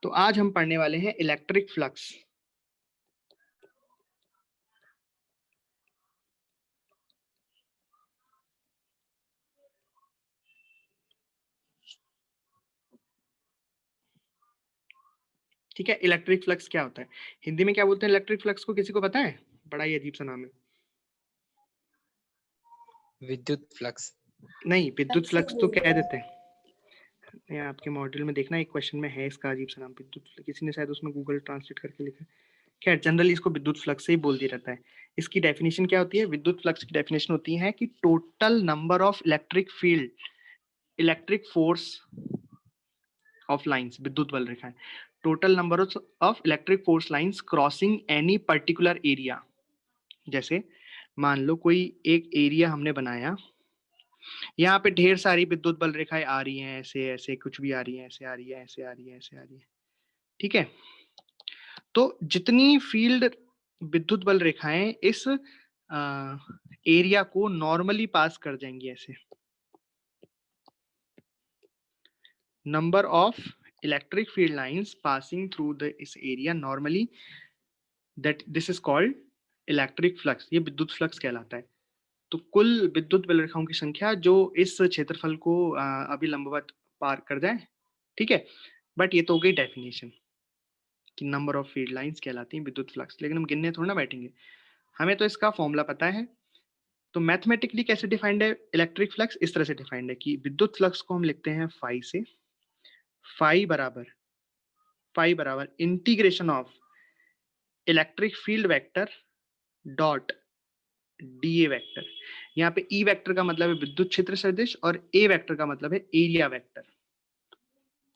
तो आज हम पढ़ने वाले हैं इलेक्ट्रिक फ्लक्स। ठीक है, इलेक्ट्रिक फ्लक्स क्या होता है? हिंदी में क्या बोलते हैं इलेक्ट्रिक फ्लक्स को? किसी को पता है? बड़ा ही अजीब सा नाम है। विद्युत फ्लक्स। नहीं, विद्युत फ्लक्स तो कह देते हैं। ये आपके मॉड्यूल में देखना, एक क्वेश्चन में है इसका अजीब सा नाम, विद्युत। किसी ने शायद उसमें गूगल ट्रांसलेट करके लिखा है। खैर, जनरली इसको विद्युत फ्लक्स से ही बोल दिया जाता है। इसकी डेफिनेशन क्या होती है? विद्युत फ्लक्स की डेफिनेशन होती है कि total number of electric field, electric force of lines, विद्युत बल रेखाएं, total number of electric force lines crossing any particular area. जैसे मान लो कोई एक एरिया हमने बनाया, यहाँ पे ढेर सारी विद्युत बल रेखाएं आ रही हैं, ऐसे ऐसे कुछ भी आ रही हैं, ऐसे आ रही है, ऐसे आ रही है, ऐसे आ रही है। ठीक है, तो जितनी फील्ड विद्युत बल रेखाएं इस एरिया को नॉर्मली पास कर जाएंगी, ऐसे number of electric field lines passing through इस area normally, that this is called electric flux. ये विद्युत फ्लक्स कहलाता है। तो कुल विद्युत बल रेखाओं की संख्या जो इस क्षेत्रफल को अभिलंबवत पार कर जाए। ठीक है, बट ये तो हो गई डेफिनेशन कि नंबर ऑफ फील्ड लाइंस कहलाती हैं विद्युत फ्लक्स, लेकिन हम गिनने थोड़ा ना बैठेंगे, हमें तो इसका फॉर्मूला पता है। तो मैथमेटिकली कैसे डिफाइंड है इलेक्ट्रिक फ्लक्स? इस तरह से डिफाइंड है कि विद्युत फ्लक्स को हम लिखते हैं फाई से। फाई बराबर integration of electric field vector dot D A vector. यहाँ पे ई वेक्टर का मतलब है विद्युत क्षेत्र सदिश और ए वेक्टर का मतलब है एरिया वेक्टर।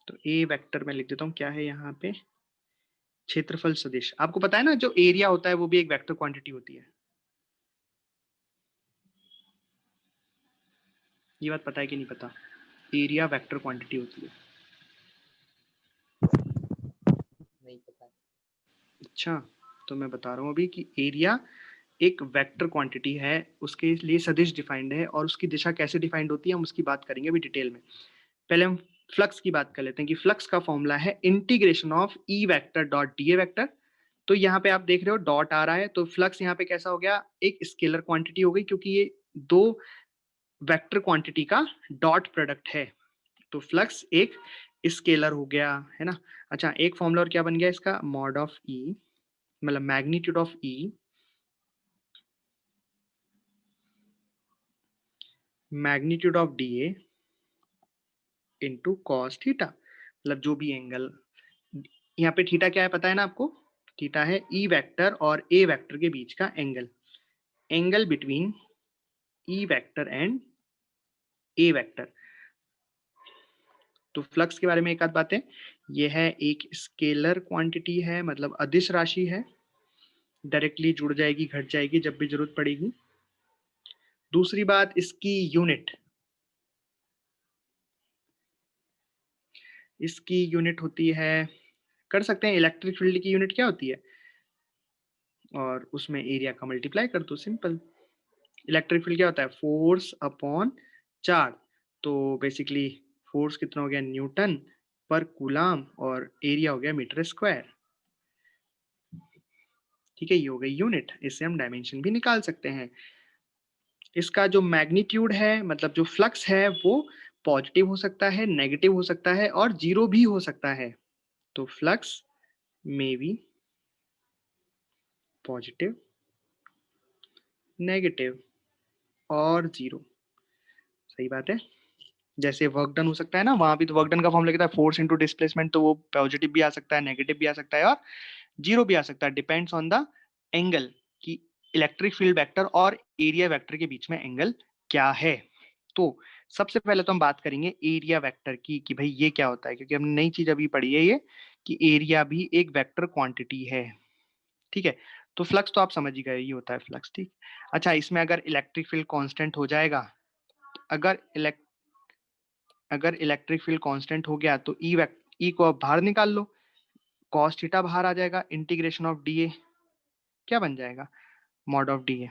तो ए वेक्टर में लिख देता हूँ, क्या है यहाँ पे? क्षेत्रफल सदिश। आपको पता है ना, जो एरिया होता है वो भी एक वेक्टर क्वांटिटी होती है। ये बात पता है कि नहीं पता? एरिया वेक्टर क्वांटिटी होती है। नहीं पता। अच्छा, तो मैं बता रहा हूँ अभी कि एरिया एक वेक्टर क्वांटिटी है, उसके लिए सदिश डिफाइंड है, और उसकी दिशा कैसे डिफाइंड होती है हम उसकी बात करेंगे अभी डिटेल में। पहले हम फ्लक्स की बात कर लेते हैं कि फ्लक्स का फॉर्मूला है integration of E vector dot D A vector. तो यहाँ पे आप देख रहे हो डॉट आ रहा है, तो फ्लक्स यहाँ पे कैसा हो गया? एक स्केलर क्वांटिटी हो गई, क्योंकि ये दो वेक्टर क्वांटिटी का डॉट प्रोडक्ट है। तो फ्लक्स एक स्केलर हो गया, है ना। अच्छा, एक फॉर्मूला और क्या बन गया इसका? मॉड ऑफ ई, मतलब magnitude of E, magnitude of D A into cos theta, मतलब जो भी एंगल। यहाँ पे थीटा क्या है पता है ना आपको? थीटा है ई वेक्टर और ए वेक्टर के बीच का angle, angle between E vector and A vector. तो फ्लक्स के बारे में एक आध बातें, यह है एक स्केलर क्वांटिटी है, मतलब अदिश राशि है, डायरेक्टली जुड़ जाएगी घट जाएगी जब भी जरूरत पड़ेगी। दूसरी बात, इसकी यूनिट होती है, कर सकते हैं इलेक्ट्रिक फील्ड की यूनिट क्या होती है, और उसमें एरिया का मल्टीप्लाई कर दो, सिंपल। इलेक्ट्रिक फील्ड क्या होता है? Force upon charge. तो बेसिकली फोर्स कितना हो गया? न्यूटन पर कूलाम, और एरिया हो गया मीटर स्क्वायर। ठीक है, ये हो गई यूनिट। इससे हम डायमेंशन भी निकाल सकते हैं। इसका जो मैग्नीट्यूड है, मतलब जो फ्लक्स है, वो पॉजिटिव हो सकता है, नेगेटिव हो सकता है, और जीरो भी हो सकता है। तो फ्लक्स में बी पॉजिटिव, नेगेटिव और जीरो। सही बात है। जैसे वर्क डन हो सकता है ना, वहां भी तो वर्क डन का फॉर्मूला क्या था? Force into displacement. तो वो पॉजिटिव भी आ सकता है, नेगेटिव भी आ सकता है, और जीरो भी आ सकता है, डिपेंड्स ऑन द एंगल कि इलेक्ट्रिक फील्ड वेक्टर और एरिया वेक्टर के बीच में एंगल क्या है। तो सबसे पहले तो हम बात करेंगे एरिया वेक्टर की, कि भाई ये क्या होता है, क्योंकि हमने नई चीज अभी पढ़ी है ये, कि एरिया भी एक वेक्टर क्वांटिटी है। ठीक है, तो फ्लक्स तो आप समझ ही गए, ये होता है फ्लक्स। ठीक, अच्छा, इसमें अगर इलेक्ट्रिक फील्ड कांस्टेंट हो जाएगा, अगर इलेक्ट्रिक फील्ड कांस्टेंट हो गया तो ई को अब बाहर निकाल लो, कॉस थीटा बाहर आ जाएगा, इंटीग्रेशन ऑफ डी ए क्या बन जाएगा? Mod of D A.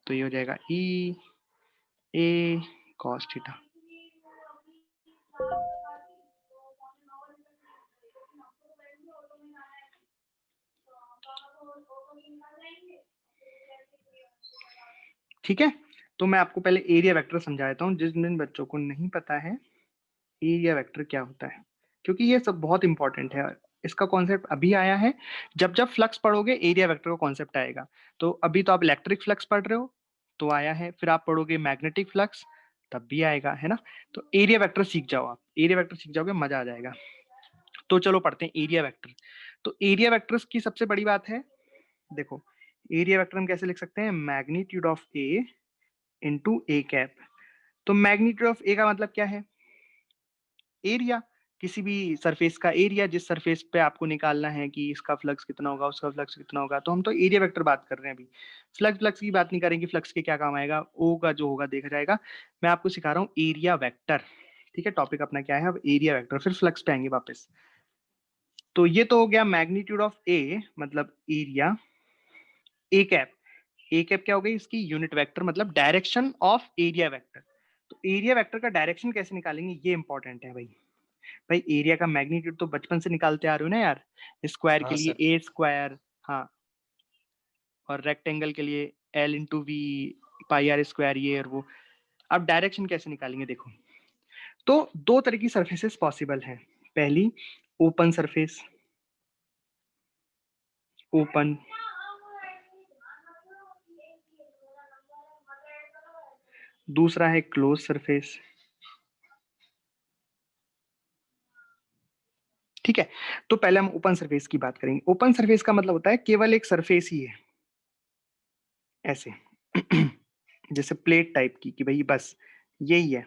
तो ये हो जाएगा ई ए कॉस थीटा। ठीक है, तो मैं आपको पहले एरिया वेक्टर समझा देता हूँ, जिन बच्चों को नहीं पता है एरिया वेक्टर क्या होता है, क्योंकि ये सब बहुत इंपॉर्टेंट है। इसका कॉन्सेप्ट अभी आया है, जब जब फ्लक्स पढ़ोगे एरिया वेक्टर का कॉन्सेप्ट आएगा। तो अभी तो आप इलेक्ट्रिक फ्लक्स पढ़ रहे हो तो आया है, फिर आप पढ़ोगे मैग्नेटिक फ्लक्स तब भी आएगा, है ना। तो एरिया वेक्टर सीख जाओ, आप एरिया वेक्टर सीख जाओगे मजा आ जाएगा। तो चलो पढ़ते हैं एरिया वेक्टर। तो एरिया वेक्टर्स की सबसे बड़ी बात है, देखो एरिया वेक्टर हम कैसे लिख सकते हैं, magnitude of A into A cap. तो मैग्नीट्यूड ऑफ ए का मतलब क्या है, एरिया, किसी भी सरफेस का एरिया, जिस सरफेस पे आपको निकालना है कि इसका फ्लक्स कितना होगा, उसका फ्लक्स कितना होगा। तो हम तो एरिया वेक्टर बात कर रहे हैं अभी, फ्लक्स की बात नहीं करेंगे, फ्लक्स के क्या काम आएगा, ओ का जो होगा देखा जाएगा। मैं आपको सिखा रहा हूँ एरिया वेक्टर, ठीक है। टॉपिक अपना क्या है अब, एरिया वेक्टर, फिर फ्लक्स पे आएंगे वापस। तो ये तो हो गया मैग्नीट्यूड ऑफ ए मतलब area. A cap, A cap क्या हो गई, इसकी यूनिट वेक्टर मतलब डायरेक्शन ऑफ एरिया वेक्टर। तो एरिया वेक्टर का डायरेक्शन कैसे निकालेंगे ये इंपॉर्टेंट है भाई। भाई एरिया का मैग्नीट्यूड तो बचपन से निकालते आ रहे हो ना यार, स्क्वायर के हाँ लिए सर। ए स्क्वायर, हाँ, और रेक्टेंगल के लिए L into V pi R square, ये और वो। अब डायरेक्शन कैसे निकालेंगे देखो, तो दो तरह की सरफेसेस पॉसिबल हैं। पहली ओपन सरफेस, ओपन, दूसरा है क्लोज सरफेस, ठीक है। तो पहले हम ओपन सरफेस की बात करेंगे। ओपन सरफेस का मतलब होता है केवल एक सरफेस ही है, ऐसे जैसे प्लेट टाइप की, कि भाई बस यही है।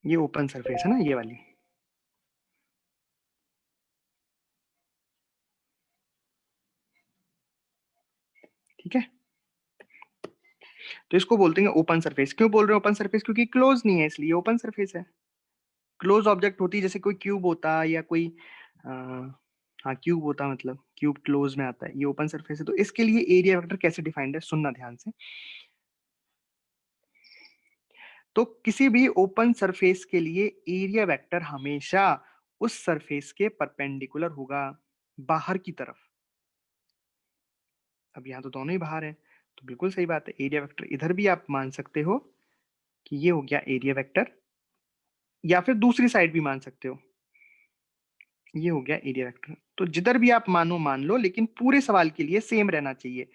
ये ओपन सरफेस है ना, ये वाली, ठीक है। तो इसको बोलते हैं ओपन सरफेस। क्यों बोल रहे हैं ओपन सरफेस, क्योंकि क्लोज नहीं है इसलिए ओपन सरफेस है। क्लोज ऑब्जेक्ट होती जैसे कोई क्यूब होता या कोई आ, हाँ क्यूब होता, मतलब क्यूब क्लोज में आता है, ये ओपन सरफेस है। तो इसके लिए एरिया वेक्टर कैसे डिफाइंड है, सुनना ध्यान से। तो किसी भी ओपन सरफेस के लिए एरिया वेक्टर हमेशा उस सरफेस के परपेंडिकुलर होगा, बाहर की तरफ। अब यहाँ तो दोनों ही बाहर है, तो बिल्कुल सही बात है, एरिया वेक्टर इधर भी आप मान सकते हो कि ये हो गया एरिया वेक्टर, या फिर दूसरी साइड भी मान सकते हो, ये हो गया एरिया वेक्टर। तो जिधर भी आप मानो मान लो, लेकिन पूरे सवाल के लिए सेम रहना चाहिए।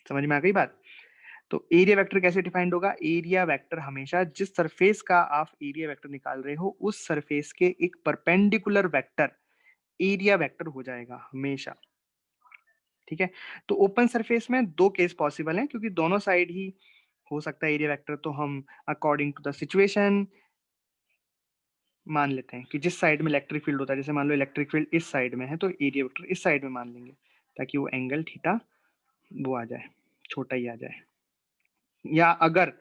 समझ में आ गई बात। तो एरिया वेक्टर कैसे डिफाइंड होगा, एरिया वेक्टर हमेशा जिस सरफेस का आप एरिया वेक्टर निकाल रहे हो उस सरफेस के एक परपेंडिकुलर वेक्टर एरिया वेक्टर हो जाएगा हमेशा, ठीक है। तो ओपन सरफेस में दो केस पॉसिबल हैं, क्योंकि दोनों साइड ही हो सकता है एरिया वेक्टर। तो हम अकॉर्डिंग टू द सिचुएशन मान लेते हैं कि जिस साइड में इलेक्ट्रिक फील्ड होता है, जैसे मान लो इलेक्ट्रिक फील्ड इस साइड में है तो एरिया वेक्टर इस साइड में मान लेंगे, ताकि वो एंगल थीटा वो आ जाए, छोटा ही आ जाए। या अगर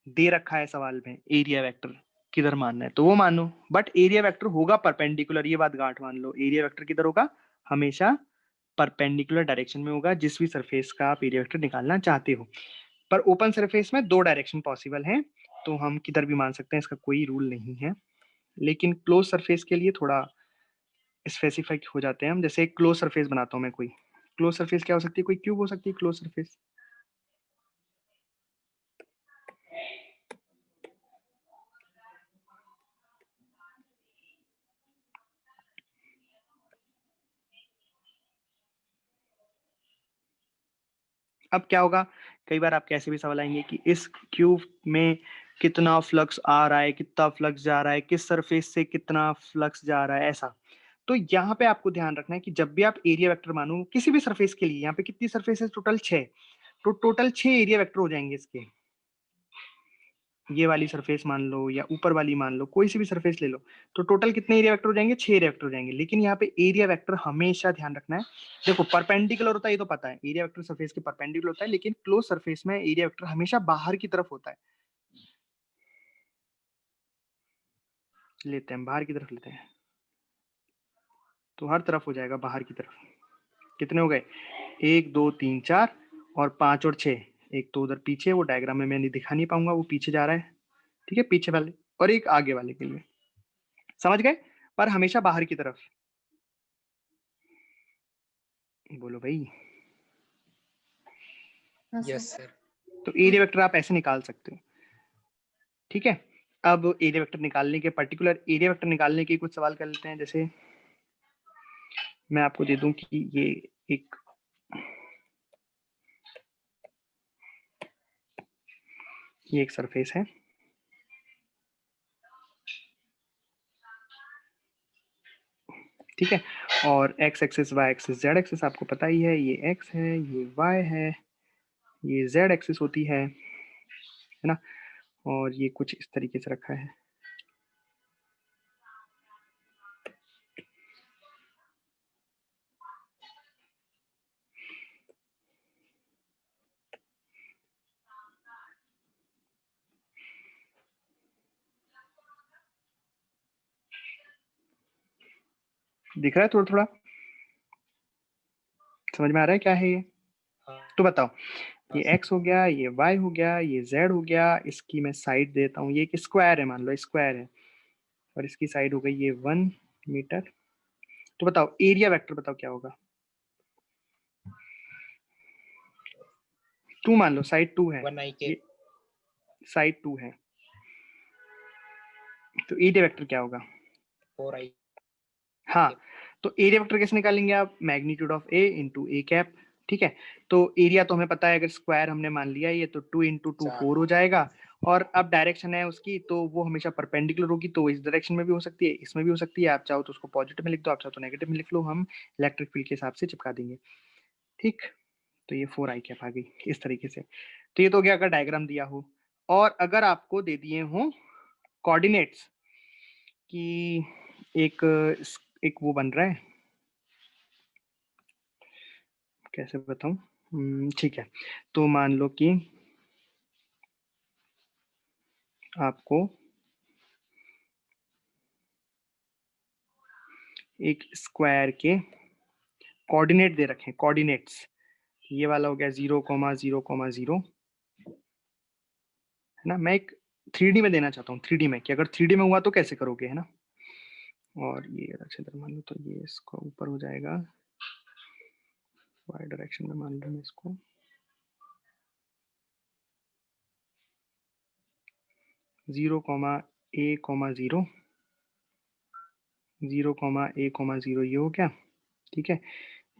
दे रखा है सवाल में एरिया वेक्टर किधर मानना है तो वो मानो, बट एरिया वेक्टर होगा परपेंडिकुलर, ये बात गांठ मान लो। एरिया वेक्टर किधर होगा, हमेशा परपेंडिकुलर डायरेक्शन में होगा जिस भी सरफेस का आप एरिया वेक्टर निकालना चाहते हो। पर ओपन सरफेस में दो डायरेक्शन पॉसिबल हैं, तो हम किधर भी मान सकते हैं, इसका कोई रूल नहीं है। लेकिन क्लोज सरफेस के लिए थोड़ा स्पेसिफाइड हो जाते हैं हम। जैसे एक क्लोज सरफेस बनाता हूँ मैं, कोई क्लोज सरफेस क्या हो सकती है, कोई क्यूब हो सकती है क्लोज सरफेस। अब क्या होगा, कई बार आपके ऐसे भी सवाल आएंगे कि इस क्यूब में कितना फ्लक्स आ रहा है, कितना फ्लक्स जा रहा है, किस सरफेस से कितना फ्लक्स जा रहा है, ऐसा। तो यहाँ पे आपको ध्यान रखना है कि जब भी आप एरिया वेक्टर मानो किसी भी सरफेस के लिए, यहाँ पे कितनी सरफेस है, टोटल 6, तो टोटल 6 एरिया वेक्टर हो जाएंगे इसके। ये वाली सरफेस मान लो या ऊपर वाली मान लो, कोई सी भी सरफेस ले लो, तो टोटल कितने एरिया वेक्टर हो जाएंगे, 6 एरिया वेक्टर हो जाएंगे। लेकिन यहाँ पे एरिया वेक्टर हमेशा ध्यान रखना है, देखो परपेंडिकुलर होता है ये तो पता है, एरिया वेक्टर सरफेस के परपेंडिकुलर होता है, लेकिन क्लोज सरफेस में एरिया वेक्टर हमेशा बाहर की तरफ होता है। लेते हैं बाहर की तरफ लेते हैं, तो हर तरफ हो जाएगा बाहर की तरफ। कितने हो गए, 1 2 3 4 और 5 और 6। एक तो उधर पीछे, वो डायग्राम में मैं नहीं दिखा नहीं पाऊंगा, वो पीछे जा रहा है, ठीक है, पीछे वाले और एक आगे वाले के लिए, समझ गए? पर हमेशा बाहर की तरफ। बोलो भाई। Yes sir. तो एरिया वेक्टर आप ऐसे निकाल सकते हो, ठीक है। अब एरिया वेक्टर निकालने के, पर्टिकुलर एरिया वेक्टर निकालने के कुछ सवाल कर लेते हैं। जैसे मैं आपको दे दूं कि ये एक सरफेस है, ठीक है, और X axis, Y axis, Z axis आपको पता ही है, ये एक्स है, ये वाई है, ये जेड एक्सिस होती है ना, और ये कुछ इस तरीके से रखा है। दिख रहा है थोड़ा थोड़ा? समझ में आ रहा है क्या है ये? तो बताओ, ये x हो गया, ये y हो गया, ये z हो गया, इसकी मैं साइड देता हूँ, ये एक स्क्वायर है, मान लो स्क्वायर है, और इसकी साइड हो गई ये 1 मीटर। तो बताओ एरिया वेक्टर बताओ क्या होगा? 2 मान लो, साइड 2 है, 1 i के ये साइड 2 है, तो एरिया वेक्टर क्या होगा? 4 i। हाँ, तो एरिया वेक्टर कैसे निकालेंगे आप? Magnitude of A into A cap, ठीक है। तो एरिया तो हमें पता है, अगर स्क्वायर हमने मान लिया ये, तो 2 इंटू 2 4 हो जाएगा, और अब डायरेक्शन है उसकी, तो वो हमेशा परपेंडिकुलर होगी, तो इस डायरेक्शन में भी हो सकती है, इसमें भी हो सकती है। आप चाहो तो उसको पॉजिटिव में लिख दो, आप चाहो तो नेगेटिव में लिख लो, हम इलेक्ट्रिक फील्ड के हिसाब से चिपका देंगे, ठीक। तो ये 4 आई कैप आ गई इस तरीके से। तो ये तो हो गया अगर डायग्राम दिया हो, और अगर आपको दे दिए हो कोऑर्डिनेट्स कि एक वो बन रहा है, कैसे बताऊं, ठीक है, तो मान लो कि आपको एक स्क्वायर के कोऑर्डिनेट दे रखे हैं, कोऑर्डिनेट्स, ये वाला हो गया 0,0,0, है ना। मैं एक 3D में देना चाहता हूँ, 3D में, कि अगर 3D में हुआ तो कैसे करोगे, है ना। और ये क्षेत्र मान लो, तो ये इसको ऊपर हो जाएगा y डायरेक्शन में, मान लो मैं इसको 0,a,0, 0,a,0 ये हो गया, ठीक है।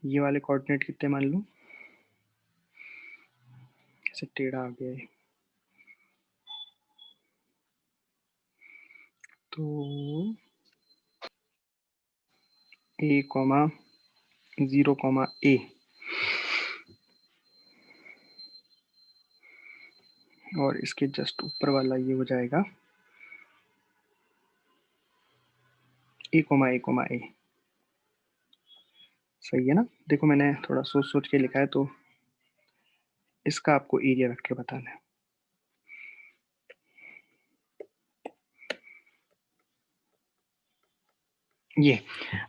ये वाले कोऑर्डिनेट कितने मान लो, ऐसे टेढ़ा आ गया है, तो a,0,a, और इसके जस्ट ऊपर वाला ये हो जाएगा a,a,a। सही है ना? देखो मैंने थोड़ा सोच सोच के लिखा है, तो इसका आपको एरिया वेक्टर बताना है। ये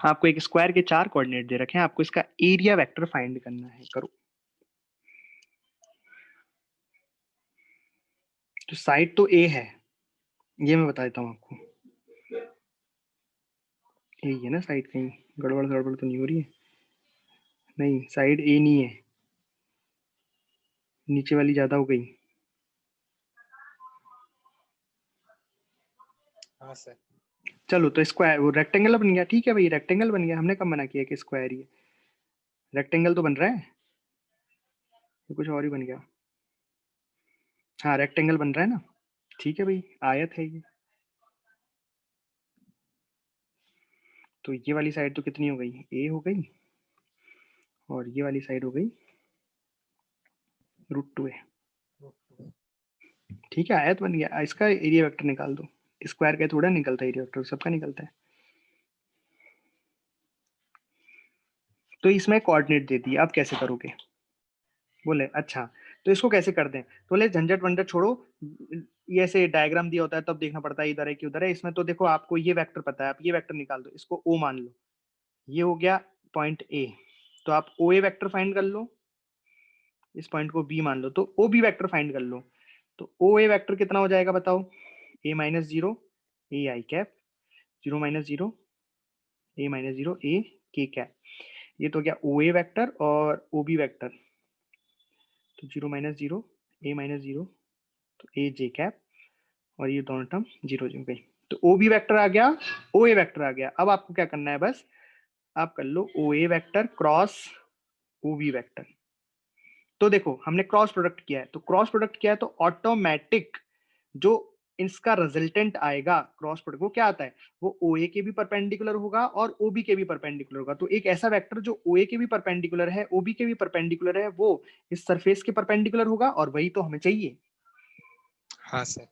आपको एक स्क्वायर के 4 कोऑर्डिनेट दे रखे हैं, आपको इसका एरिया वेक्टर फाइंड करना है। करो। तो साइड तो ए है, ये मैं बता देता हूँ आपको, ए है ना साइड, कहीं गड़बड़ गड़बड़ तो नहीं हो रही है? नहीं, साइड ए नहीं है, नीचे वाली ज्यादा हो गई। हाँ सर। चलो, तो स्क्वायर वो रेक्टेंगल बन गया, ठीक है भाई, रेक्टेंगल बन गया। हमने कब मना किया कि स्क्वायर ही है? रेक्टेंगल तो बन रहा है, ये कुछ और ही बन गया। हाँ, रेक्टेंगल बन रहा है ना, ठीक है भाई, आयत है ये। तो ये वाली साइड तो कितनी हो गई? ए हो गई, और ये वाली साइड हो गई √2a, ठीक है, आयत बन गया। इसका एरिया वेक्टर निकाल दो। स्क्वायर का थोड़ा निकलता है एरिया वेक्टर, सबका निकलता है। तो इसमें कोऑर्डिनेट दे दिए, अब कैसे करोगे? बोले अच्छा, तो इसको कैसे कर दें? तो बोले झंझट वंझट छोड़ो, ये ऐसे डायग्राम दिया होता है तब देखना पड़ता है इधर है कि उधर है। इसमें तो देखो आपको ये वेक्टर पता है, आप ये वेक्टर निकाल दो, इसको ओ मान लो, ये हो गया पॉइंट ए, तो आप ओ ए वेक्टर फाइंड कर लो, इस पॉइंट को बी मान लो, तो ओ बी वेक्टर फाइंड कर लो। तो ओ ए वेक्टर कितना हो जाएगा बताओ? ए माइनस जीरो ए आई कैप, जीरो माइनस जीरो ए माइनस जीरो ए के कैप। ये तो क्या ओ ए वैक्टर और ओ बी वैक्टर, तो जीरो माइनस जीरो ए माइनस जीरो तो ए जे कैप, और ये दोनों टर्म जीरो हो गई। तो ओ बी वैक्टर आ गया, ओ ए वैक्टर आ गया। अब आपको क्या करना है, बस आप कर लो O A vector cross O B vector. तो देखो हमने क्रॉस प्रोडक्ट किया है, तो क्रॉस प्रोडक्ट किया है तो ऑटोमेटिक जो इसका रिजल्टेंट आएगा क्रॉस प्रोडक्ट, वो क्या आता है, वो ओ ए के भी परपेंडिकुलर होगा और ओ बी के भी परपेंडिकुलर होगा। तो एक ऐसा वेक्टर जो ओ ए के भी परपेंडिकुलर है, ओ बी के भी परपेंडिकुलर है, वो इस सरफेस के परपेंडिकुलर होगा, और वही तो हमें चाहिए। हाँ सर।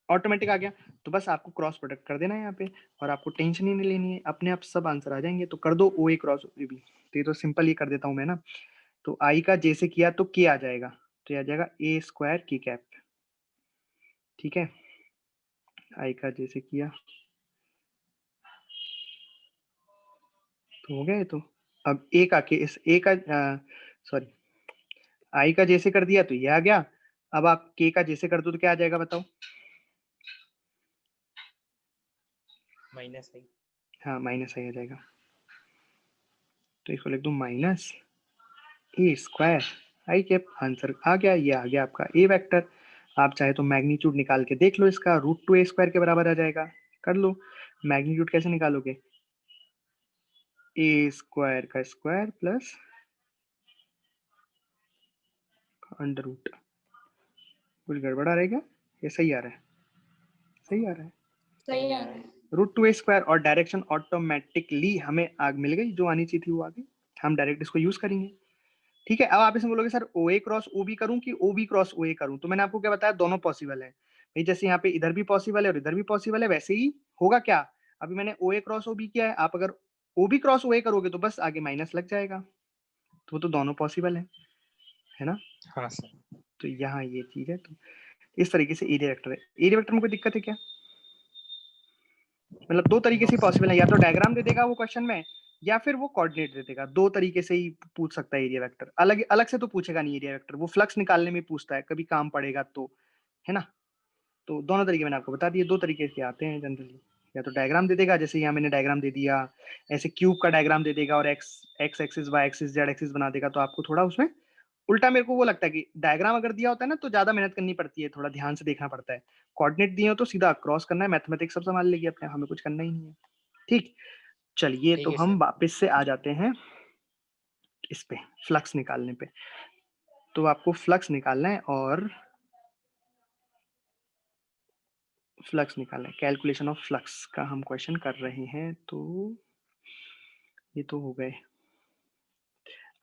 ऑटोमेटिक आ गया। तो बस आपको क्रॉस प्रोडक्ट कर देना है यहाँ पे, और आपको टेंशन ही नहीं लेनी है, अपने आप सब आंसर आ जाएंगे। तो कर दो ओ ए क्रॉस ओ बी। तो ये तो सिंपल ही कर देता हूँ मैं ना। तो आई का जैसे किया तो के आ जाएगा, तो ये आ जाएगा ए स्क्वायर की कैप। ठीक है, आई का जैसे किया तो हो गया ये तो। अब ए का के इस ए का सॉरी आई का जैसे कर दिया तो ये आ गया। अब आप के का जैसे कर दो तो क्या आ जाएगा बताओ। माइनस आई। हाँ माइनस आई आ जाएगा, तो इसको लिख दो माइनस ए स्क्वायर आई कैप। आंसर आ गया, ये आ गया आपका ए वेक्टर। आप चाहे तो मैग्नीट्यूड निकाल के देख लो इसका, रूट टू ए स्क्वायर के बराबर आ जाएगा। कर लो, मैग्नीट्यूड कैसे निकालोगे, ए स्क्वायर का स्क्वायर प्लस अंडर रूट। कुछ गड़बड़ आ रहा है क्या, ये सही आ रहा है, सही आ रहा है। सही आ रहा है। रूट टू ए स्क्वायर, और डायरेक्शन ऑटोमेटिकली हमें आग मिल गई, जो आनी चाहिए थी वो आ गई। हम डायरेक्ट इसको यूज करेंगे। ठीक है, अब आप इसमें बोलोगे सर ओ ए क्रॉस ओ बी करूं कि ओ बी क्रॉस ओ ए करूं, तो मैंने आपको क्या बताया, दोनों पॉसिबल है भाई। जैसे यहाँ पे इधर भी पॉसिबल है और इधर भी पॉसिबल है, वैसे ही होगा क्या। अभी मैंने ओ ए क्रॉस ओ बी किया है, आप अगर ओ बी क्रॉस ओ ए करोगे तो बस आगे माइनस लग जाएगा, तो वो तो दोनों पॉसिबल है ना। हाँ सर। तो यहाँ ये चीज है। तो इस तरीके से एरिया वेक्टर है। एरिया वेक्टर में कोई दिक्कत है क्या, मतलब दो तरीके से पॉसिबल है, या तो डायग्राम दे देगा वो क्वेश्चन में, या फिर वो कोऑर्डिनेट दे देगा। दो तरीके से ही पूछ सकता है एरिया वेक्टर, अलग अलग से तो पूछेगा नहीं एरिया वेक्टर, वो फ्लक्स निकालने में पूछता है, कभी काम पड़ेगा तो, है ना। तो दोनों तरीके मैंने आपको बता दिए, दो तरीके से आते हैं जनरली। या तो डायग्राम दे देगा, जैसे यहाँ मैंने डायग्राम दे दिया, ऐसे क्यूब का डायग्राम दे देगा और X X axis Y axis Z axis बना देगा, तो आपको थोड़ा उसमें उल्टा मेरे को वो लगता है कि डायग्राम अगर दिया होता है ना तो ज्यादा मेहनत करनी पड़ती है, थोड़ा ध्यान से देखना पड़ता है। कोऑर्डिनेट दिए हो तो सीधा क्रॉस करना है, मैथमेटिक्स सब संभाल लेगी अपने, हमें कुछ करना ही नहीं है। ठीक, चलिए ठीक तो है हम सर। वापस से आ जाते हैं इस पे, फ्लक्स निकालने पे। तो आपको फ्लक्स निकालना है, और फ्लक्स निकालना है, कैलकुलेशन ऑफ फ्लक्स का हम क्वेश्चन कर रहे हैं। तो ये तो हो गए,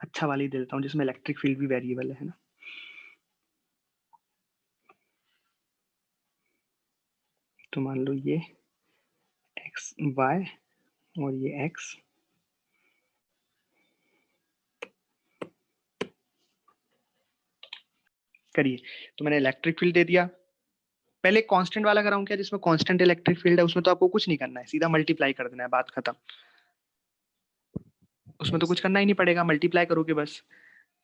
अच्छा वाली दे देता हूँ जिसमें इलेक्ट्रिक फील्ड भी वेरिएबल है ना। तो मान लो ये एक्स वाई और ये एक्स, करिए। तो मैंने इलेक्ट्रिक फील्ड दे दिया, पहले कांस्टेंट वाला कराऊं क्या, जिसमें कांस्टेंट इलेक्ट्रिक फील्ड है, उसमें तो आपको कुछ नहीं करना है, सीधा मल्टीप्लाई कर देना है, बात खत्म। उसमें तो कुछ करना ही नहीं पड़ेगा, मल्टीप्लाई करोगे बस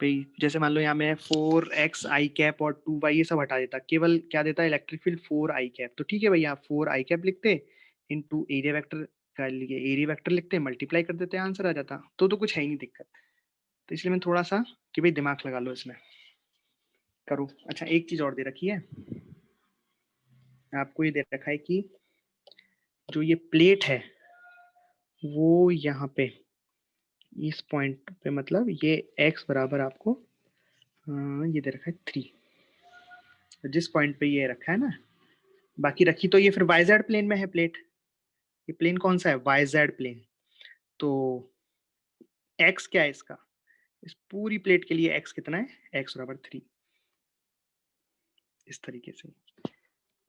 भाई। जैसे मान लो यहाँ मैं 4x आई कैप और 2y ये सब हटा देता, केवल क्या देता है इलेक्ट्रिक फील्ड 4 आई कैप। तो ठीक है भैया, 4 आई कैप लिखते इनटू एरिया वेक्टर का लिए एरिया वेक्टर लिखते, मल्टीप्लाई कर देते, आंसर आ जाता। तो कुछ है ही नहीं दिक्कत। तो इसलिए मैं थोड़ा सा कि भाई दिमाग लगा लो इसमें, करो। अच्छा एक चीज और दे रखी है आपको, ये दे रखा है कि जो ये प्लेट है वो यहाँ पे इस पॉइंट पे, मतलब ये x बराबर आपको ये दे रखा है 3, जिस पॉइंट पे ये रखा है ना, बाकी रखी तो ये फिर वाई प्लेन में है प्लेट। ये प्लेन कौन सा है, वाई प्लेन। तो x क्या है इसका, इस पूरी प्लेट के लिए x कितना है, x बराबर 3। इस तरीके से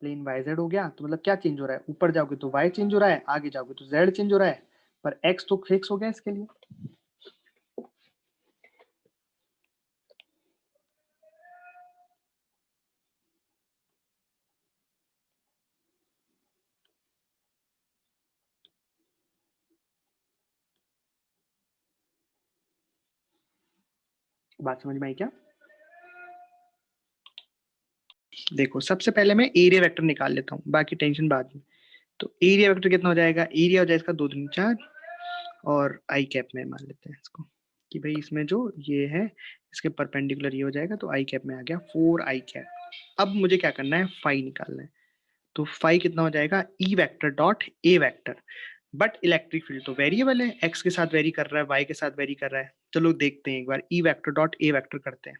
प्लेन वाई जेड हो गया, तो मतलब क्या चेंज हो रहा है, ऊपर जाओगे तो y चेंज हो रहा है, आगे जाओगे तो z चेंज हो रहा है, पर x तो फिक्स हो गया इसके लिए। बात समझ में आई क्या, देखो सबसे पहले मैं एरिया वेक्टर निकाल लेता हूँ, बाकी टेंशन बाद में। तो एरिया वेक्टर कितना हो जाएगा, एरिया हो जाएगा इसका 2 दूनी 4 और आई कैप में मान लेते हैं इसको कि भाई इसमें जो ये है इसके परपेंडिकुलर ये हो जाएगा, तो आई कैप में आ गया 4 आई कैप। अब मुझे क्या करना है, फाई निकालना है। तो फाई कितना हो जाएगा, ई vector dot A vector. But electric field तो वेरिएबल है, एक्स के साथ वेरी कर रहा है, वाई के साथ वेरी कर रहा है। चलो देखते हैं एक बार, E vector dot A vector करते हैं।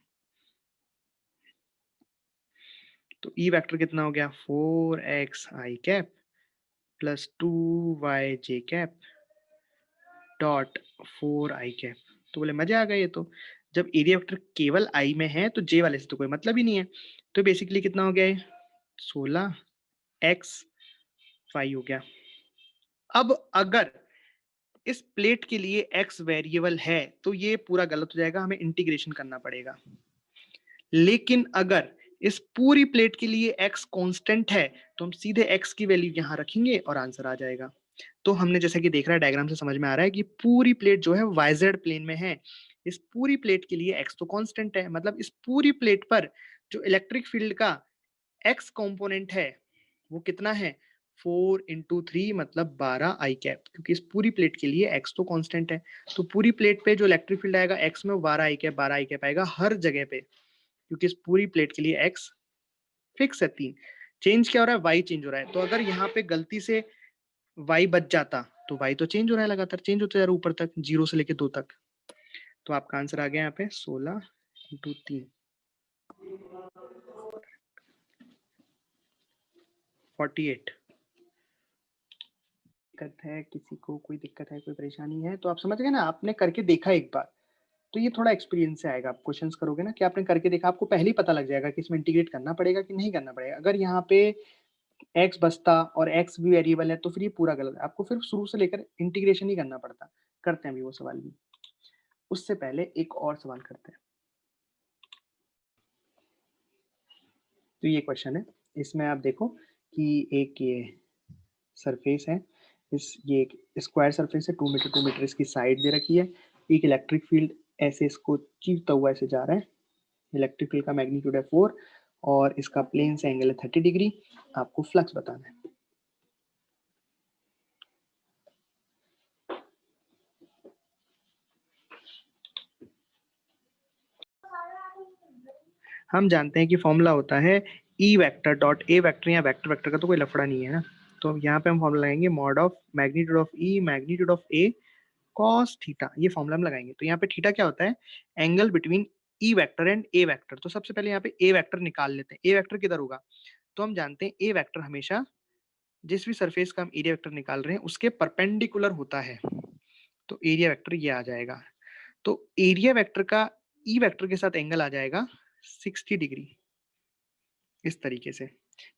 तो ई वेक्टर कितना हो गया, 4x I cap plus 2y J cap dot 4 I cap. तो बोले मजा आ गया ये तो। जब एरिया वेक्टर केवल आई में है तो जे वाले से तो कोई मतलब ही नहीं है। तो बेसिकली कितना हो गया है, 16x 5 हो गया। अब अगर इस प्लेट के लिए x वेरिएबल है तो ये पूरा गलत हो जाएगा, हमें इंटीग्रेशन करना पड़ेगा। लेकिन अगर इस पूरी प्लेट के लिए x कांस्टेंट है तो हम सीधे x की वैल्यू यहां रखेंगे और आंसर आ जाएगा। तो हमने जैसा कि देख रहा है डायग्राम से समझ में आ रहा है कि पूरी प्लेट जो है yz प्लेन में है। इस पूरी प्लेट के लिए x तो कांस्टेंट है, मतलब इस पूरी प्लेट पर जो इलेक्ट्रिक फील्ड का x कंपोनेंट है वो कितना है, 4 इंटू 3 मतलब 12 आई कैप, क्योंकि इस पूरी प्लेट के लिए x तो कांस्टेंट है। तो पूरी प्लेट पे जो इलेक्ट्रिक फील्ड आएगा x में 12 आई कैप, 12 आई कैप आएगा हर जगह पे, क्योंकि इस पूरी प्लेट के लिए x फिक्स है 3। चेंज क्या हो रहा है, y चेंज हो रहा है। तो अगर यहाँ पे गलती से y बच जाता तो y तो चेंज हो रहा है, लगातार चेंज होता जा रहा है ऊपर तक, 0 से लेके 2 तक। तो आपका आंसर आ गया यहाँ पे 16 इंटू 3 48। दिक्कत है किसी को, कोई दिक्कत है, कोई परेशानी है तो आप समझ गए ना, आपने करके देखा एक बार तो ये थोड़ा एक्सपीरियंस से आएगा। आप क्वेश्चंस करोगे ना कि आपने करके देखा, आपको पहले ही पता लग जाएगा कि इसमें इंटीग्रेट करना पड़ेगा कि नहीं करना पड़ेगा। अगर यहाँ पे x बचता और x भी वेरिएबल है तो फिर ये पूरा गलत है, आपको फिर शुरू से लेकर इंटीग्रेशन ही करना पड़ता। करते हैं अभी वो सवाल भी, उससे पहले एक और सवाल करते हैं। तो ये क्वेश्चन है, इसमें आप देखो कि एक ये सरफेस है, ये एक स्क्वायर सरफेस है, 2 मीटर 2 मीटर इसकी साइड दे रखी है। एक इलेक्ट्रिक फील्ड ऐसे इसको चीरता हुआ ऐसे जा रहा है। इलेक्ट्रिक फील्ड का मैग्नीट्यूड है 4 और इसका प्लेन से एंगल है 30 डिग्री। आपको फ्लक्स बताना है। हम जानते हैं कि फॉर्मूला होता है ई वेक्टर डॉट ए वेक्टर, या वेक्टर वेक्टर का तो कोई लफड़ा नहीं है ना। तो यहाँ पे हम फॉर्मूला लगाएंगे mod of magnitude of E magnitude of A cos theta. ये फॉर्मूला हम लगाएंगे। तो यहाँ पे थीटा क्या होता है, angle between E vector and A vector. तो सबसे पहले यहाँ पे ए वेक्टर निकाल लेते हैं। ए वेक्टर किधर होगा, तो हम जानते हैं ए वेक्टर हमेशा जिस भी सरफेस का हम एरिया वेक्टर निकाल रहे हैं उसके परपेंडिकुलर होता है। तो एरिया वेक्टर ये आ जाएगा। तो एरिया वेक्टर का ई वेक्टर के साथ एंगल आ जाएगा 60 डिग्री इस तरीके से,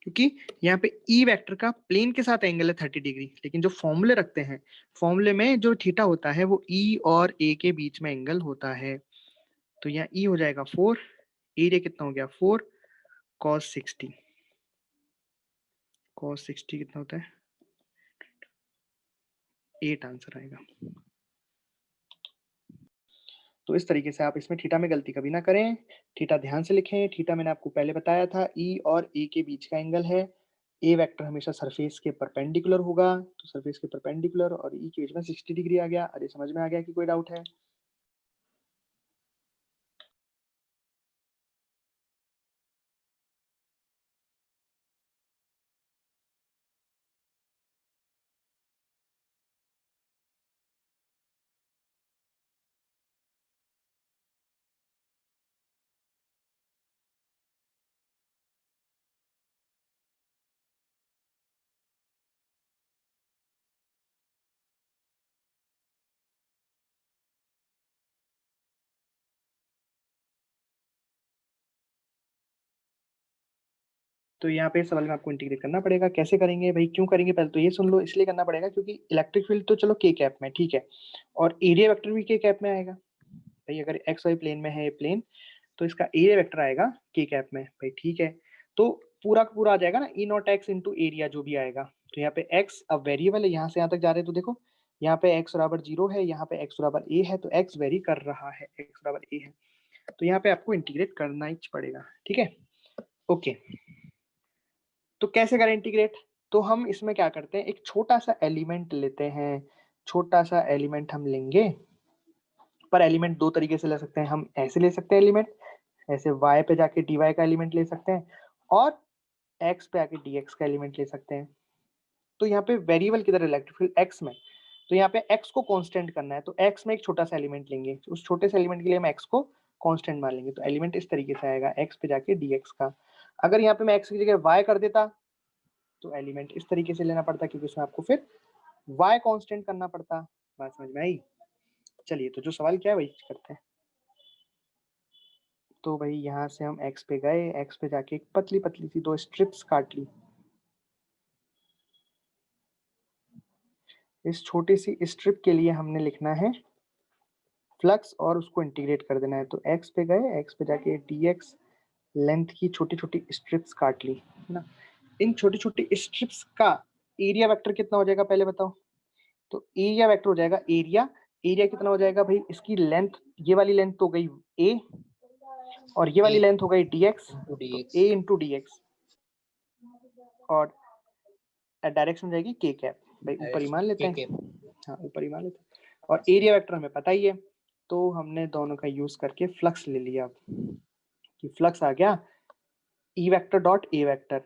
क्योंकि यहाँ पे ई वेक्टर का प्लेन के साथ एंगल है 30 डिग्री। लेकिन जो फॉर्मूले रखते हैं, फॉर्मूले में जो थीटा होता है वो ई और ए के बीच में एंगल होता है। तो यहाँ ई हो जाएगा 4, एरिया कितना हो गया 4 cos 60। cos 60 कितना होता है 8 आंसर आएगा। तो इस तरीके से आप इसमें थीटा में गलती कभी ना करें। थीटा ध्यान से लिखें। थीटा मैंने आपको पहले बताया था, ई और ए के बीच का एंगल है। ए वेक्टर हमेशा सरफेस के परपेंडिकुलर होगा, तो सरफेस के परपेंडिकुलर और ई के बीच में 60 डिग्री आ गया। अरे समझ में आ गया कि कोई डाउट है? तो यहाँ पे सवाल में आपको इंटीग्रेट करना पड़ेगा। कैसे करेंगे भाई, क्यों करेंगे, पहले तो ये सुन लो। इसलिए करना पड़ेगा क्योंकि इलेक्ट्रिक फील्ड तो चलो के कैप में ठीक है, और एरिया वेक्टर भी के कैप में आएगा। भाई अगर एक्स वाई प्लेन में है ये प्लेन, तो इसका एरिया वेक्टर आएगा के कैप में। भाई ठीक है, तो पूरा का पूरा आ जाएगा ना, ई नॉट एक्स इंटू एरिया जो भी आएगा। तो यहाँ पे एक्स अब वेरिएबल है, यहाँ से यहाँ तक जा रहे हैं तो देखो यहाँ पे एक्स बराबर 0 है, यहाँ पे एक्स बराबर ए है, तो एक्स वेरी कर रहा है, एक्स बराबर ए है। तो यहाँ पे आपको इंटीग्रेट करना ही पड़ेगा। ठीक है, ओके। कैसे करें इंटीग्रेट? तो हम इसमें क्या करते हैं, एक छोटा सा एलिमेंट लेते हैं, छोटा सा एलिमेंट हम लेंगे, पर एलिमेंट दो तरीके से ले सकते हैं। हम ऐसे ले सकते हैं एलिमेंट, ऐसे y पे जाके dy का एलिमेंट ले सकते हैं, और x पे आके dx का एलिमेंट ले सकते हैं। तो यहाँ पे वेरिएबल किधर है, इलेक्ट्रिक फील्ड x में, तो यहाँ पे x को कांस्टेंट करना है, तो x में एक छोटा सा एलिमेंट लेंगे, उस छोटे से एलिमेंट के लिए हम x को कांस्टेंट मान लेंगे, तो एलिमेंट इस तरीके से आएगा x पे जाके dx का। अगर यहाँ पे मैं x की जगह y कर देता तो एलिमेंट इस तरीके से लेना पड़ता, क्योंकि उसमें आपको फिर y कांस्टेंट करना पड़ता। बात समझ में आई? चलिए, तो जो सवाल क्या है वही करते हैं। तो भाई यहाँ से हम x पे गए, x पे जाके एक पतली पतली सी दो स्ट्रिप्स काट ली। इस छोटी सी स्ट्रिप के लिए हमने लिखना है फ्लक्स और उसको इंटीग्रेट कर देना है। तो x पे गए, x पे जाके dx लेंथ की छोटी छोटी स्ट्रिप्स काट ली, है ना। इन छोटी छोटी स्ट्रिप्स का एरिया वेक्टर कितना हो जाएगा पहले बताओ? तो एरिया वेक्टर हो जाएगा एरिया, एरिया कितना हो जाएगा भाई, इसकी लेंथ, ये वाली लेंथ तो गई a, और ये वाली लेंथ हो गई dx, तो a इंटू dx, और डायरेक्शन जाएगी k कैप, भाई ऊपर ही मान लेते हैं, हाँ ऊपर ही मान लेते हैं। और एरिया वेक्टर हमें पता ही है, तो हमने दोनों का यूज करके फ्लक्स ले लिया। अब कि फ्लक्स आ गया ई वेक्टर डॉट ए वेक्टर,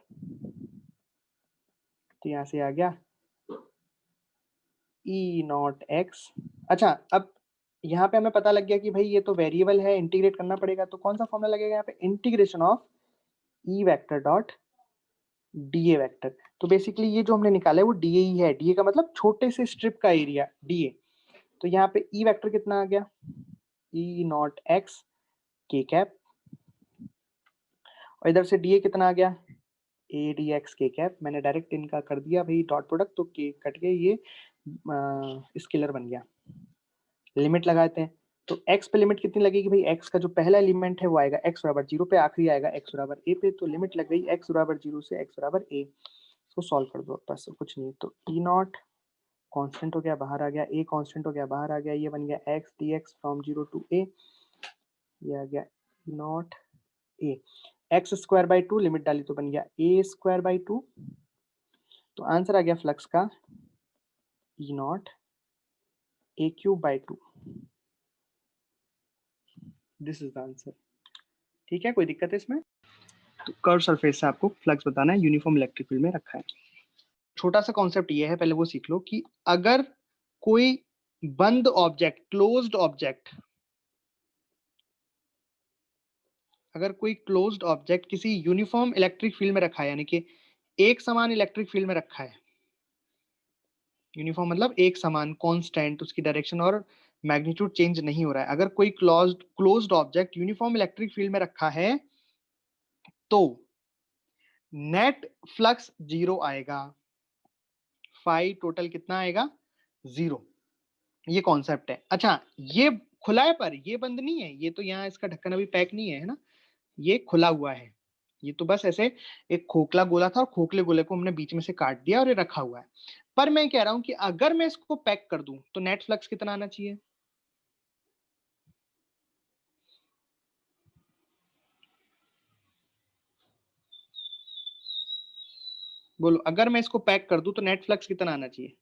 तो यहाँ से आ गया ई नॉट एक्स। अच्छा, अब यहाँ पे हमें पता लग गया कि भाई ये तो वेरिएबल है, इंटीग्रेट करना पड़ेगा, तो कौन सा फॉर्मूला लगेगा यहाँ पे, integration of E vector dot D A vector. तो बेसिकली ये जो हमने निकाला है वो डी ए ही है, डी ए का मतलब छोटे से स्ट्रिप का एरिया डी ए। तो यहाँ पे ई वेक्टर कितना आ गया, ई नॉट एक्स के कैप, और इधर से डी ए कितना आ गया, ए डी एक्स के कैप। मैंने डायरेक्ट इनका कर दिया भाई डॉट प्रोडक्ट, तो के कट गए, ये स्केलर बन गया। लिमिट लगाते हैं, तो x पे लिमिट कितनी लगेगी भाई, x का जो पहला एलिमेंट है वो आएगा x बराबर 0 पे, आखिरी आएगा x बराबर a पे, तो लिमिट लग गई x बराबर 0 से x बराबर a। इसको सॉल्व कर दो, बस कुछ नहीं। तो e नॉट कांस्टेंट हो गया, बाहर आ गया, a कांस्टेंट हो गया, बाहर आ गया, ये बन गया x dx from 0 to a, ये आ गया e not a, x square by 2 limit डाली तो बन गया a स्क्वायर बाई 2। तो आंसर आ गया फ्लक्स का e not a cube by 2। This is the answer. ठीक है, कोई दिक्कत है इसमें? तो कर्व सरफेस से आपको फ्लक्स बताना है, यूनिफॉर्म इलेक्ट्रिक फील्ड में रखा है। छोटा सा कॉन्सेप्ट ये है, पहले वो सीख लो कि अगर कोई बंद ऑब्जेक्ट, क्लोज्ड ऑब्जेक्ट, अगर कोई क्लोज्ड ऑब्जेक्ट किसी यूनिफॉर्म इलेक्ट्रिक फील्ड में रखा है, यानी कि एक समान इलेक्ट्रिक फील्ड में रखा है, यूनिफॉर्म मतलब एक समान कांस्टेंट, उसकी डायरेक्शन और मैग्नीट्यूड चेंज नहीं हो रहा है, अगर कोई closed object uniform electric field में रखा है, तो नेट फ्लक्स 0 आएगा, फाई टोटल कितना आएगा, 0। ये कॉन्सेप्ट है। अच्छा, ये खुला है पर ये बंद नहीं है, ये तो यहाँ इसका ढक्कन अभी पैक नहीं है ना, ये खुला हुआ है। ये तो बस ऐसे एक खोखला गोला था और खोखले गोले को हमने बीच में से काट दिया और ये रखा हुआ है। पर मैं कह रहा हूं कि अगर मैं इसको पैक कर दूं तो नेट फ्लक्स कितना आना चाहिए, बोलो, अगर मैं इसको पैक कर दूं तो नेट फ्लक्स कितना आना चाहिए,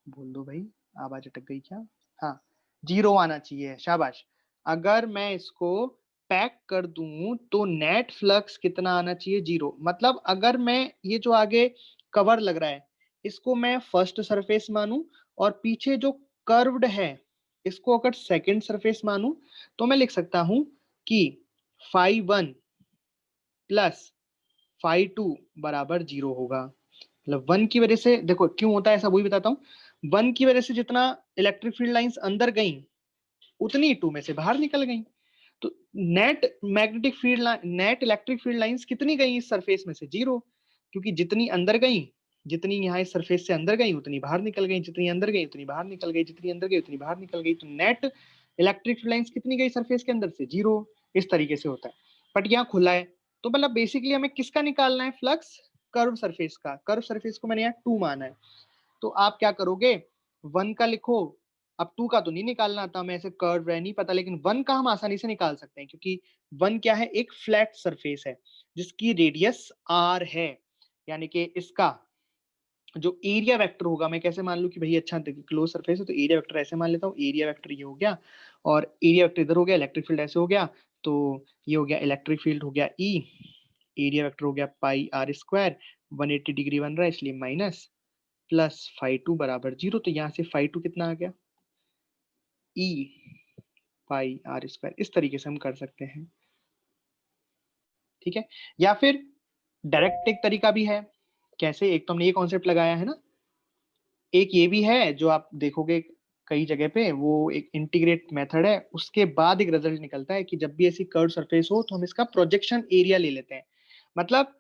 बोल दो भाई, आवाज अटक गई क्या? हाँ, 0 आना चाहिए, शाबाश। अगर मैं इसको पैक कर दूं तो नेट फ्लक्स कितना आना चाहिए, 0। मतलब अगर मैं ये जो आगे कवर लग रहा है इसको मैं फर्स्ट सरफेस मानूं, और पीछे जो कर्व्ड है इसको अगर सेकंड सरफेस मानूं, तो मैं लिख सकता हूं कि फाई 1 प्लस फाई 2 बराबर 0 होगा। मतलब 1 की वजह से, देखो क्यों होता है ऐसा वही बताता हूँ, 1 की वजह से जितना इलेक्ट्रिक फील्ड लाइंस अंदर गई उतनी 2 में से बाहर निकल गई। तो net magnetic field, net electric field lines कितनी गई इस सरफेस में से, 0, क्योंकि जितनी अंदर गई, जितनी यहाँ इस सरफेस से अंदर गई उतनी बाहर निकल गई, जितनी अंदर गई उतनी बाहर निकल गई, जितनी अंदर गई उतनी बाहर निकल गई। तो नेट इलेक्ट्रिक फील्ड लाइंस कितनी गई सरफेस के अंदर से, 0। इस तरीके से होता है, बट यहाँ खुला है। तो मतलब बेसिकली हमें किसका निकालना है फ्लक्स, कर्व सरफेस का। कर्व सरफेस को मैंने यहाँ 2 माना है, तो आप क्या करोगे, 1 का लिखो अब 2 का तो नहीं निकालना आता, हमें ऐसे कर्व है नहीं पता, लेकिन 1 का हम आसानी से निकाल सकते हैं, क्योंकि 1 क्या है, एक फ्लैट सरफेस है जिसकी रेडियस r है, यानी कि इसका जो एरिया वेक्टर होगा, मैं कैसे मान लूं कि भाई अच्छा क्लोज सरफेस है तो एरिया वेक्टर ऐसे मान लेता हूँ, एरिया वेक्टर ये हो गया और एरिया वेक्टर इधर हो गया, इलेक्ट्रिक फील्ड ऐसे हो गया, तो ये हो गया इलेक्ट्रिक फील्ड हो गया E, एरिया वेक्टर हो गया पाई r स्क्वायर, 180 डिग्री बन रहा है इसलिए माइनस प्लस φ2 बराबर 0, तो यहाँ से φ2 कितना आ गया, E पाई r स्क्वायर। इस तरीके से हम कर सकते हैं, ठीक है। या फिर डायरेक्ट एक तरीका भी है, कैसे, एक तो हमने ये कॉन्सेप्ट लगाया है ना, एक ये भी है जो आप देखोगे कई जगह पे, वो एक इंटीग्रेट मेथड है, उसके बाद एक रिजल्ट निकलता है कि जब भी ऐसी कर्व सरफेस हो तो हम इसका प्रोजेक्शन एरिया ले लेते हैं। मतलब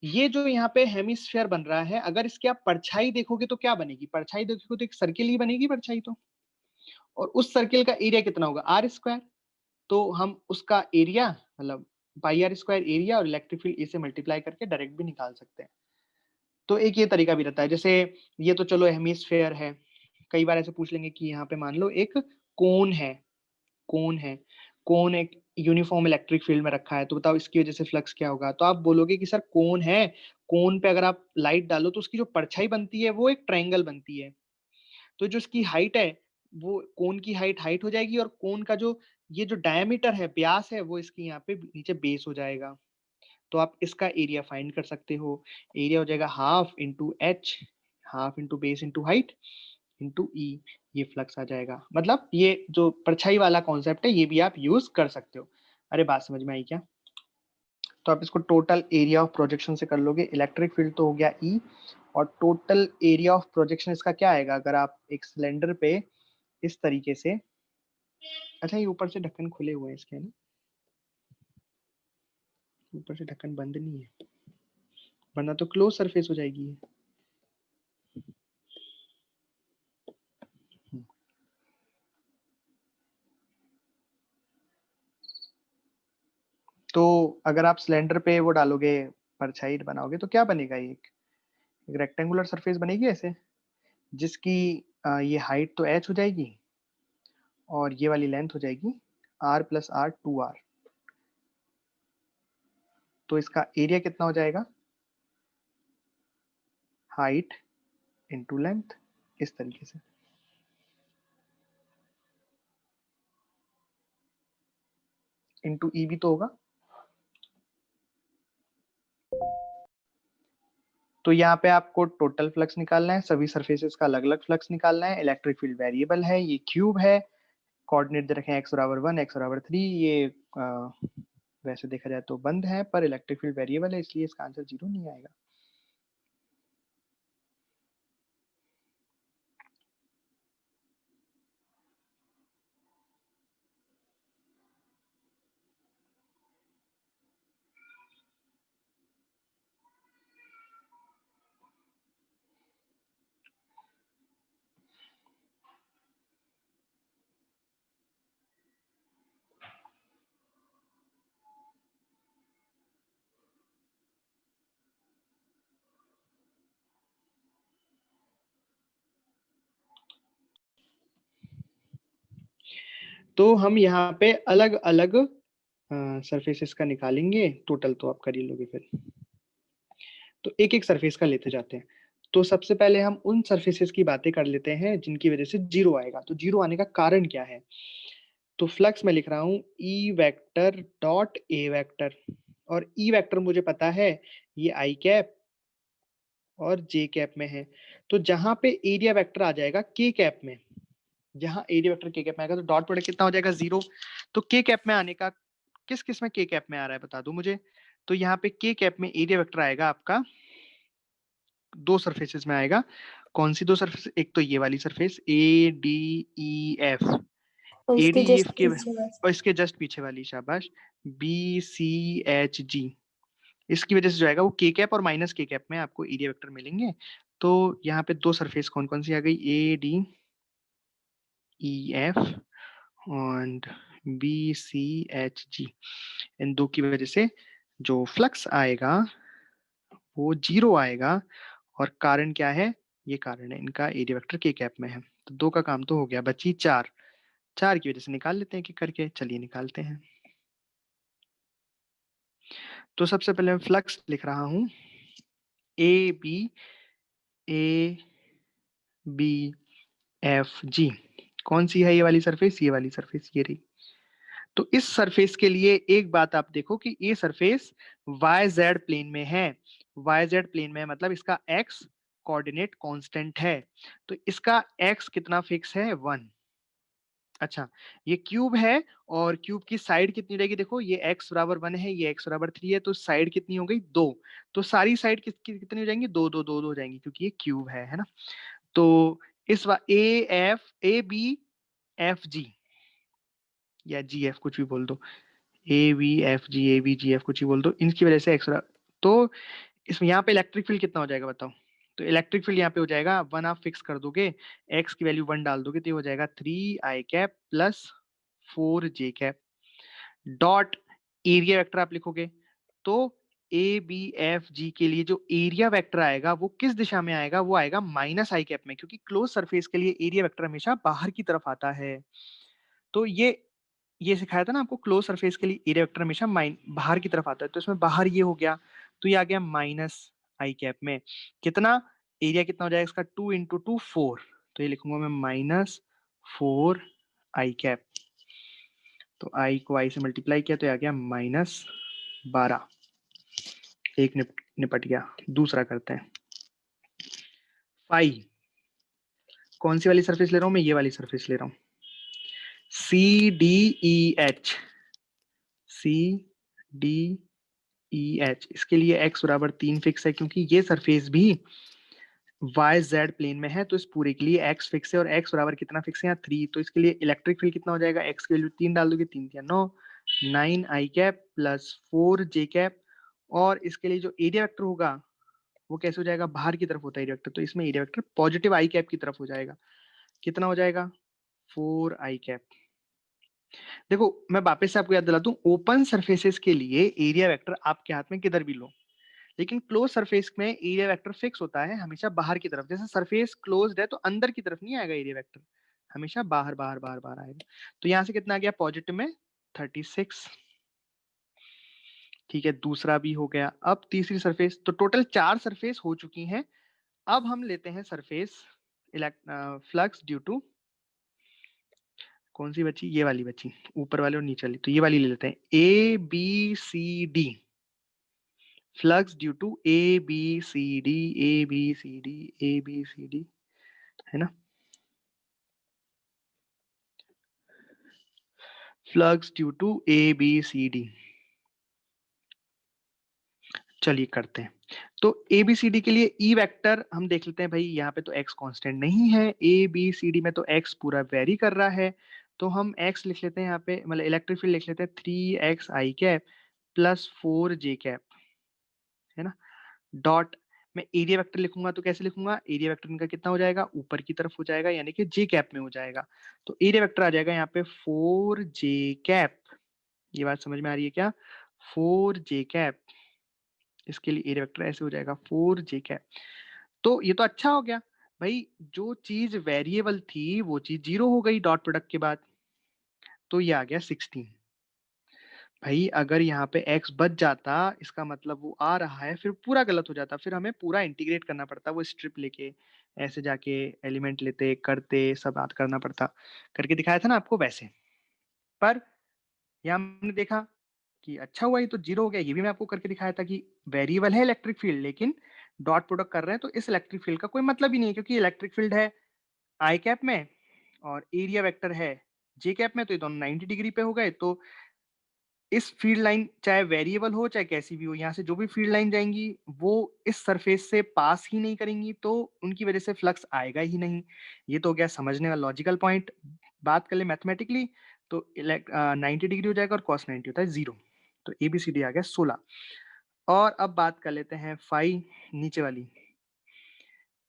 ये जो यहाँ पे हेमिस्फीयर बन रहा है, अगर इसकी आप परछाई देखोगे तो क्या बनेगी, परछाई देखोगे तो एक सर्किल ही बनेगी परछाई तो, और उस सर्किल का एरिया कितना होगा, आर स्क्वायर, तो हम उसका एरिया मतलब पाई आर स्क्वायर एरिया और इलेक्ट्रिक फील्ड ए से मल्टीप्लाई करके डायरेक्ट भी निकाल सकते हैं। तो एक ये तरीका भी रहता है, जैसे ये तो चलो हेमिस्फीयर है, कई बार ऐसे पूछ लेंगे कि यहाँ पे मान लो एक कोन है, कोन है, कोन एक यूनिफॉर्म इलेक्ट्रिक फील्ड में रखा है, तो बताओ इसकी वजह से फ्लक्स क्या होगा, तो आप बोलोगे कि सर कोन है, कोन पे अगर आप लाइट डालो तो उसकी जो परछाई बनती है वो एक ट्रायंगल बनती है, तो जो इसकी हाइट है वो कोन की हाइट हो जाएगी, और कोन का जो ये जो डायमीटर है, व्यास है, वो इसकी यहाँ पे नीचे बेस हो जाएगा, तो आप इसका एरिया फाइंड कर सकते हो, एरिया हो जाएगा half into H, half into base into height into E, ये फ्लक्स आ जाएगा। मतलब ये जो परछाई वाला कॉन्सेप्ट है ये भी आप यूज कर सकते हो। अरे बात समझ में आई क्या? तो आप इसको टोटल एरिया ऑफ प्रोजेक्शन से कर लोगे, इलेक्ट्रिक फील्ड तो हो गया ई, और टोटल एरिया ऑफ प्रोजेक्शन इसका क्या आएगा, अगर आप एक सिलेंडर पे इस तरीके से, अच्छा ये ऊपर से ढक्कन खुले हुए हैं इसके, है ना, ऊपर से ढक्कन बंद नहीं है, वरना तो क्लोज सरफेस हो जाएगी ये। तो अगर आप सिलेंडर पे वो डालोगे, परछाई बनाओगे, तो क्या बनेगा, ये एक रेक्टेंगुलर सरफेस बनेगी ऐसे, जिसकी ये हाइट तो h हो जाएगी और ये वाली लेंथ हो जाएगी r प्लस आर 2r, तो इसका एरिया कितना हो जाएगा, हाइट इंटू लेंथ, इस तरीके से। इंटू ई भी तो होगा, तो यहाँ पे आपको टोटल फ्लक्स निकालना है, सभी सरफेसेस का अलग अलग फ्लक्स निकालना है, इलेक्ट्रिक फील्ड वेरिएबल है, ये क्यूब है, कोऑर्डिनेट दे रखे हैं x बराबर 1 x बराबर 3, ये वैसे देखा जाए तो बंद है, पर इलेक्ट्रिक फील्ड वेरिएबल है इसलिए इसका आंसर 0 नहीं आएगा। तो हम यहाँ पे अलग अलग सरफेसेस का निकालेंगे, टोटल तो आप कर ही लोगे फिर, तो एक एक सरफेस का लेते जाते हैं। तो सबसे पहले हम उन सरफेसेस की बातें कर लेते हैं जिनकी वजह से 0 आएगा, तो 0 आने का कारण क्या है, तो फ्लक्स में लिख रहा हूँ ई वेक्टर डॉट ए वेक्टर, और ई वेक्टर मुझे पता है ये आई कैप और जे कैप में है, तो जहां पे एरिया वेक्टर आ जाएगा के कैप में, जहां एरिया वेक्टर के कैप में आएगा तो डॉट प्रोडक्ट कितना हो जाएगा 0, तो के कैप में आने का, किस किस में के कैप में आ रहा है बता दो मुझे, तो यहाँ पे के कैप में एरिया वेक्टर आएगा आपका दो सरफेसेस में आएगा, कौन सी दो सरफेस, एक तो ये वाली surface A D E F, और ए इसके डी जस्ट एफ के, पीछे बस। और इसके जस्ट पीछे वाली, शाबाश, बी सी एच जी, इसकी वजह से जो आएगा वो के कैप और माइनस के कैप में आपको एरिया वेक्टर मिलेंगे। तो यहाँ पे दो सरफेस कौन कौन सी आ गई, ए डी ई एफ और बी सी एच जी, इन दो की वजह से जो फ्लक्स आएगा वो 0 आएगा, और कारण क्या है, ये कारण है इनका एरिया वेक्टर के कैप में है। तो 2 का काम तो हो गया, बची 4। 4 की वजह से निकाल लेते हैं कि करके, चलिए निकालते हैं। तो सबसे पहले मैं फ्लक्स लिख रहा हूं, ए बी एफ जी। कौन सी है ये वाली सरफेस? ये वाली सरफेस, ये रही। तो इस सरफेस के लिए एक बात आप देखो कि ये सरफेस वाई जेड प्लेन में है। वाई जेड प्लेन में है, मतलब इसका एक्स कोऑर्डिनेट कांस्टेंट है। तो इसका एक्स कितना फिक्स है? 1। अच्छा, ये क्यूब है और क्यूब की साइड कितनी रहेगी? देखो, ये x बराबर 1 है, ये x बराबर 3 है, तो साइड कितनी हो गई? 2। तो सारी साइड कितनी हो जाएंगी? 2 2 2 2 हो जाएंगी, क्योंकि ये क्यूब है ना। तो इस ए बी एफ जी या जी एफ, कुछ भी बोल दो, ए बी जी एफ कुछ भी बोल दो, इनकी वजह से एक्स। तो इसमें यहाँ पे इलेक्ट्रिक फील्ड कितना हो जाएगा बताओ? तो इलेक्ट्रिक फील्ड यहाँ पे हो जाएगा 1, आप फिक्स कर दोगे, एक्स की वैल्यू 1 डाल दोगे, तो ये हो जाएगा 3 i cap plus 4j cap dot area vector आप लिखोगे। तो ए बी एफ जी के लिए जो एरिया वेक्टर आएगा वो किस दिशा में आएगा? वो आएगा माइनस आई कैप में, क्योंकि क्लोज सरफेस के लिए एरिया वेक्टर हमेशा बाहर की तरफ आता है। तो ये सिखाया था ना आपको, क्लोज सरफेस के लिए एरिया वेक्टर हमेशा बाहर की तरफ आता है। तो इसमें बाहर ये हो गया, तो ये आ गया माइनस आई कैप में। कितना एरिया कितना हो जाएगा इसका? 2 इंटू 2 4। तो ये लिखूंगा मैं -4 आई कैप। तो आई को आई से मल्टीप्लाई किया तो ये आ गया -12। एक निपट गया। दूसरा करते हैं। फाई, कौन सी वाली सरफेस ले रहा हूं मैं? ये वाली सरफेस ले रहा हूं, CDEH। CDEH, इसके लिए x बराबर 3 फिक्स है, क्योंकि ये सरफेस भी वाई जेड प्लेन में है। तो इस पूरे के लिए x फिक्स है, और x बराबर कितना फिक्स है यहाँ? 3। तो इसके लिए इलेक्ट्रिक फील्ड कितना हो जाएगा? x की वैल्यू 3 डाल दोगे, 3 या 9, 9 i cap plus 4j cap. और इसके लिए जो एरिया वेक्टर होगा वो कैसे हो जाएगा? बाहर की तरफ होता है एरिया वेक्टर, तो इसमें एरिया वेक्टर पॉजिटिव आई कैप की तरफ हो जाएगा। कितना हो जाएगा? 4 i कैप। देखो, मैं वापस से आपको याद दिला दूं, ओपन सरफेसेस के लिए एरिया वेक्टर आपके हाथ में किधर भी लो, लेकिन क्लोज सरफेस में एरिया वेक्टर फिक्स होता है हमेशा बाहर की तरफ। जैसे सरफेस क्लोज्ड है तो अंदर की तरफ नहीं आएगा एरिया वेक्टर, हमेशा बाहर बाहर बाहर बाहर आएगा। तो यहां से कितना आ गया? पॉजिटिव में 36। ठीक है, दूसरा भी हो गया। अब तीसरी सरफेस, तो टोटल 4 सरफेस हो चुकी हैं। अब हम लेते हैं सरफेस फ्लक्स ड्यू टू, कौन सी बची? ये वाली बची, ऊपर वाले और नीचे वाली। तो ये वाली ले लेते हैं, ABCD, flux due to ABCD, ABCD, ABCD, है ना। फ्लक्स ड्यू टू ABCD, चलिए करते हैं। तो ABCD के लिए ई वेक्टर हम देख लेते हैं। भाई यहाँ पे तो x कांस्टेंट नहीं है, ABCD में तो x पूरा वेरी कर रहा है। तो हम x लिख लेते हैं यहाँ पे, मतलब इलेक्ट्रिक फील्ड लिख लेते हैं 3xi cap plus 4j cap, है ना। डॉट, मैं एरिया वेक्टर लिखूंगा तो कैसे लिखूंगा? एरिया वेक्टर इनका कितना हो जाएगा? ऊपर की तरफ हो जाएगा, यानी कि जे कैप में हो जाएगा। तो एरिया वेक्टर आ जाएगा यहाँ पे 4j कैप। ये बात समझ में आ रही है क्या? 4j कैप, इसके लिए एरिया वेक्टर ऐसे हो जाएगा 4j कैप। तो ये तो अच्छा हो गया भाई, जो चीज वेरिएबल थी वो चीज जीरो हो गई डॉट प्रोडक्ट के बाद। तो ये आ गया 16। भाई अगर यहाँ पे x बच जाता, इसका मतलब वो आ रहा है, फिर पूरा गलत हो जाता, फिर हमें पूरा इंटीग्रेट करना पड़ता, वो स्ट्रिप लेके ऐसे जाके एलिमेंट लेते करते सब बात करना पड़ता। करके दिखाया था ना आपको वैसे। पर यहाँ हमने देखा कि अच्छा हुआ, ये तो जीरो हो गया। ये भी मैं आपको करके दिखाया था कि वेरिएबल है इलेक्ट्रिक फील्ड, लेकिन डॉट प्रोडक्ट कर रहे हैं, तो इस इलेक्ट्रिक फील्ड का कोई मतलब ही नहीं है, क्योंकि इलेक्ट्रिक फील्ड है आई कैप में और एरिया वेक्टर है जे कैप में, तो ये दोनों 90 डिग्री पे हो गए। तो इस फील्ड लाइन चाहे वेरिएबल हो चाहे कैसी भी हो, यहाँ से जो भी फील्ड लाइन जाएंगी वो इस सरफेस से पास ही नहीं करेंगी, तो उनकी वजह से फ्लक्स आएगा ही नहीं। ये तो हो गया समझने का लॉजिकल पॉइंट। बात कर ले मैथमेटिकली, तो 90 डिग्री हो जाएगा और cos 90 होता है 0। तो ABCD आ गया 16। और अब बात कर लेते हैं फाई, नीचे वाली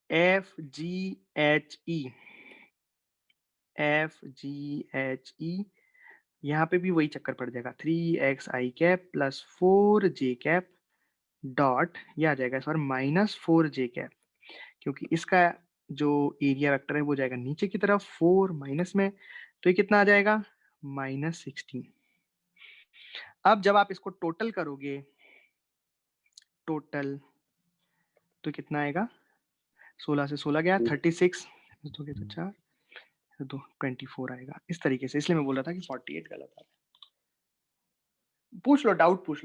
FGHE। FGHE, यहाँ पे भी वही चक्कर पड़ जाएगा, 3xi cap plus 4j cap dot, ये आ जाएगा इस बार -4j कैप, क्योंकि इसका जो एरिया वेक्टर है वो जाएगा नीचे की तरफ 4 माइनस में, तो ये कितना आ जाएगा -16। अब जब आप इसको टोटल करोगे, टोटल तो कितना आएगा, 16 से 16 गया 36, तो 4 तो 24 आएगा। इस तरीके से, इसलिए मैं बोल रहा था कि 48 गलत आ रहा है। पूछ लो, डाउट पूछ लो।